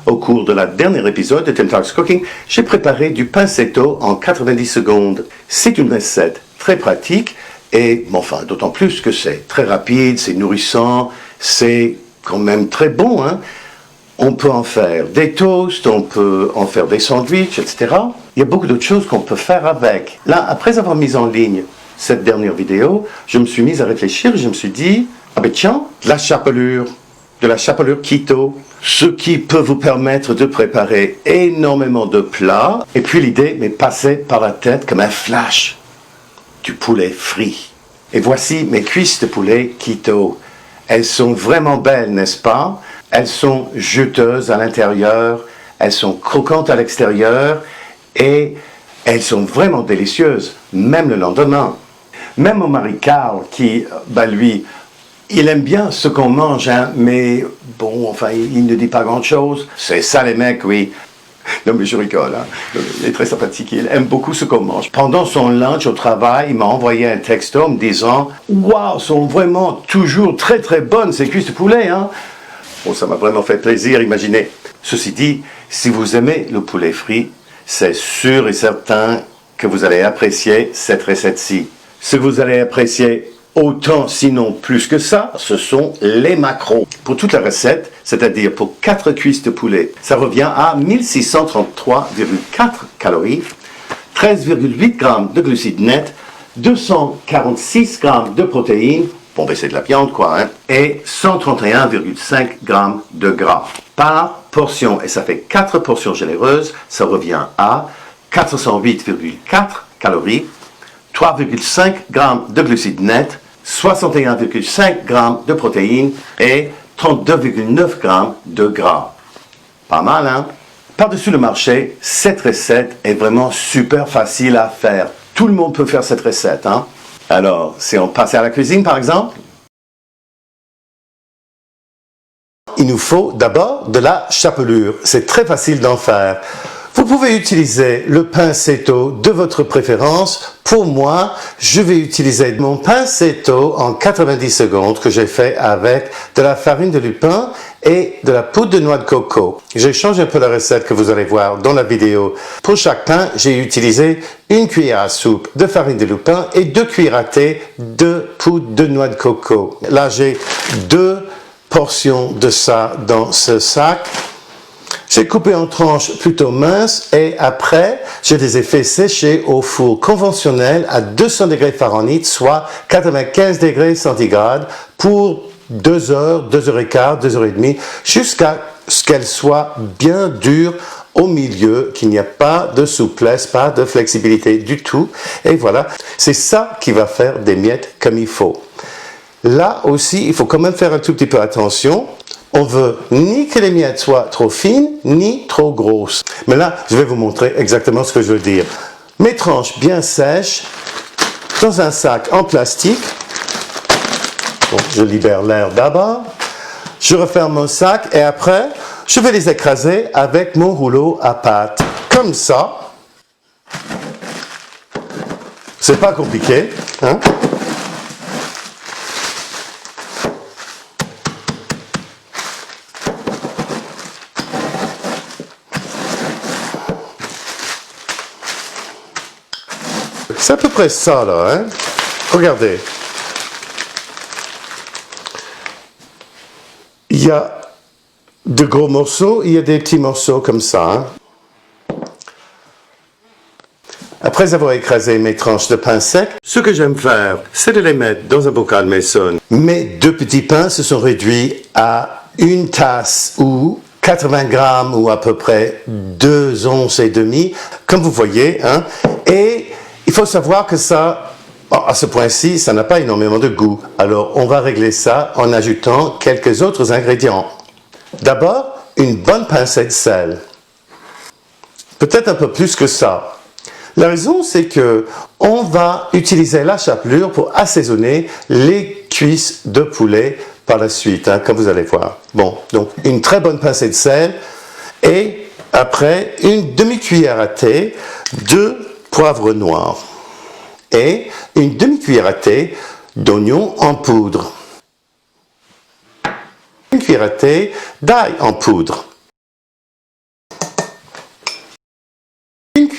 Au cours de la dernière épisode de Tim Talks Cooking, j'ai préparé du pancetto en 90 secondes. C'est une recette très pratique et, enfin, d'autant plus que c'est très rapide, c'est nourrissant, c'est quand même très bon, hein. On peut en faire des toasts, on peut en faire des sandwichs, etc. Il y a beaucoup d'autres choses qu'on peut faire avec. Là, après avoir mis en ligne cette dernière vidéo, je me suis mis à réfléchir et je me suis dit, ah ben tiens, de la chapelure keto, ce qui peut vous permettre de préparer énormément de plats. Et puis l'idée m'est passée par la tête comme un flash, du poulet frit. Et voici mes cuisses de poulet keto. Elles sont vraiment belles, n'est-ce pas? Elles sont juteuses à l'intérieur, elles sont croquantes à l'extérieur et elles sont vraiment délicieuses, même le lendemain. Même mon mari Carl, qui, lui, il aime bien ce qu'on mange, hein, mais bon, enfin, il ne dit pas grand-chose. C'est ça les mecs, oui. Non mais je rigole, hein. Il est très sympathique, il aime beaucoup ce qu'on mange. Pendant son lunch au travail, il m'a envoyé un texto me disant « Waouh, sont vraiment toujours très très bonnes ces cuisses de poulet, hein !» Bon, ça m'a vraiment fait plaisir, imaginez. Ceci dit, si vous aimez le poulet frit, c'est sûr et certain que vous allez apprécier cette recette-ci. Ce que vous allez apprécier autant, sinon plus que ça, ce sont les macros. Pour toute la recette, c'est-à-dire pour 4 cuisses de poulet, ça revient à 1633,4 calories, 13,8 g de glucides nets, 246 g de protéines, bon ben c'est de la viande quoi, hein, et 131,5 g de gras par portion. Et ça fait 4 portions généreuses, ça revient à 408,4 calories, 3,5 g de glucides nets, 61,5 g de protéines et 32,9 g de gras. Pas mal, hein? Par-dessus le marché, cette recette est vraiment super facile à faire. Tout le monde peut faire cette recette, hein? Alors, si on passe à la cuisine, par exemple, il nous faut d'abord de la chapelure. C'est très facile d'en faire. Vous pouvez utiliser le pancetto de votre préférence. Pour moi, je vais utiliser mon pancetto en 90 secondes que j'ai fait avec de la farine de lupin et de la poudre de noix de coco. J'ai changé un peu la recette que vous allez voir dans la vidéo. Pour chaque pain, j'ai utilisé une cuillère à soupe de farine de lupin et 2 cuillères à thé de poudre de noix de coco. Là, j'ai 2 portions de ça dans ce sac. J'ai coupé en tranches plutôt minces et après, je les ai fait sécher au four conventionnel à 200 degrés Fahrenheit, soit 95 degrés centigrades pour 2 heures, 2 heures et quart, 2 heures et demie, jusqu'à ce qu'elles soient bien dures au milieu, qu'il n'y a pas de souplesse, pas de flexibilité du tout. Et voilà, c'est ça qui va faire des miettes comme il faut. Là aussi, il faut quand même faire un tout petit peu attention. On veut ni que les miettes soient trop fines, ni trop grosses. Mais là, je vais vous montrer exactement ce que je veux dire. Mes tranches bien sèches, dans un sac en plastique. Bon, je libère l'air d'abord. Je referme mon sac et après, je vais les écraser avec mon rouleau à pâte. Comme ça. C'est pas compliqué, hein? C'est à peu près ça, là, hein? Regardez. Il y a de gros morceaux, il y a des petits morceaux comme ça, hein? Après avoir écrasé mes tranches de pain sec, ce que j'aime faire, c'est de les mettre dans un bocal maison. Mes 2 petits pains se sont réduits à 1 tasse ou 80 grammes ou à peu près 2 onces et demie, comme vous voyez, hein? Et il faut savoir que ça, à ce point-ci, ça n'a pas énormément de goût. Alors, on va régler ça en ajoutant quelques autres ingrédients. D'abord, une bonne pincée de sel. Peut-être un peu plus que ça. La raison, c'est que on va utiliser la chapelure pour assaisonner les cuisses de poulet par la suite, hein, comme vous allez voir. Bon, donc une très bonne pincée de sel et après une demi-cuillère à thé de poivre noir et une demi-cuillère à thé d'oignon en poudre. Une cuillère à thé d'ail en poudre.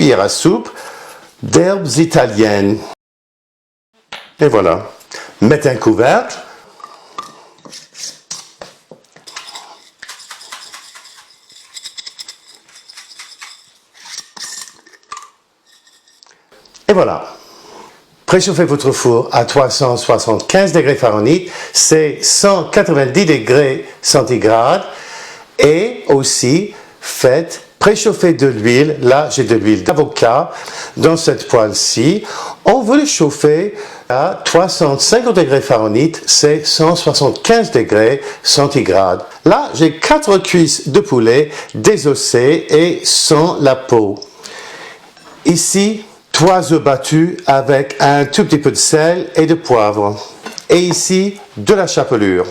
cuillère à soupe d'herbes italiennes. Et voilà. Mettez un couvercle. Et voilà. Préchauffez votre four à 375 degrés Fahrenheit, c'est 190 degrés centigrades. Et aussi, faites préchauffer de l'huile. Là, j'ai de l'huile d'avocat dans cette poêle-ci. On veut le chauffer à 350 degrés Fahrenheit, c'est 175 degrés centigrades. Là, j'ai 4 cuisses de poulet désossées et sans la peau. Ici, 3 œufs battus avec un tout petit peu de sel et de poivre. Et ici, de la chapelure.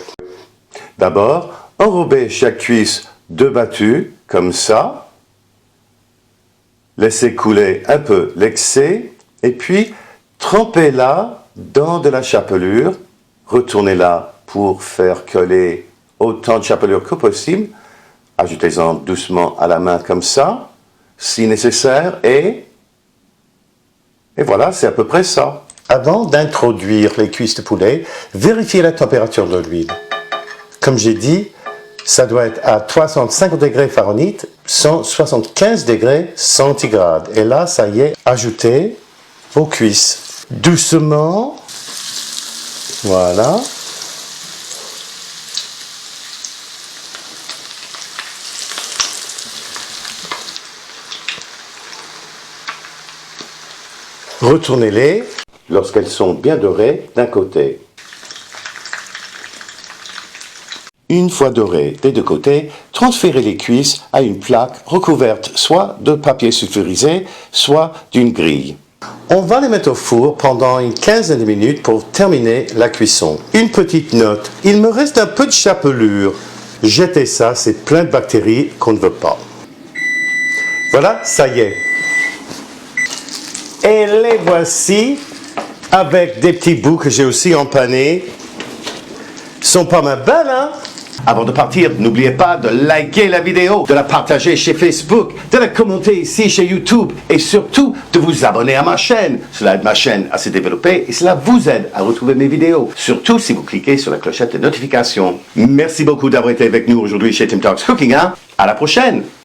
D'abord, enrobez chaque cuisse d'œufs battus, comme ça. Laissez couler un peu l'excès. Et puis, trempez-la dans de la chapelure. Retournez-la pour faire coller autant de chapelure que possible. Ajoutez-en doucement à la main, comme ça, si nécessaire. Et voilà, c'est à peu près ça. Avant d'introduire les cuisses de poulet, vérifiez la température de l'huile. Comme j'ai dit, ça doit être à 350 degrés Fahrenheit, 175 degrés centigrades. Et là, ça y est, ajoutez vos cuisses. Doucement. Voilà. Retournez-les lorsqu'elles sont bien dorées d'un côté. Une fois dorées des deux côtés, transférez les cuisses à une plaque recouverte soit de papier sulfurisé, soit d'une grille. On va les mettre au four pendant une quinzaine de minutes pour terminer la cuisson. Une petite note, il me reste un peu de chapelure. Jetez ça, c'est plein de bactéries qu'on ne veut pas. Voilà, ça y est. Et les voici, avec des petits bouts que j'ai aussi empanés. Sont pas mal belles, hein? Avant de partir, n'oubliez pas de liker la vidéo, de la partager chez Facebook, de la commenter ici chez YouTube et surtout de vous abonner à ma chaîne. Cela aide ma chaîne à se développer et cela vous aide à retrouver mes vidéos. Surtout si vous cliquez sur la clochette de notification. Merci beaucoup d'avoir été avec nous aujourd'hui chez Tim Talks Cooking. À la prochaine!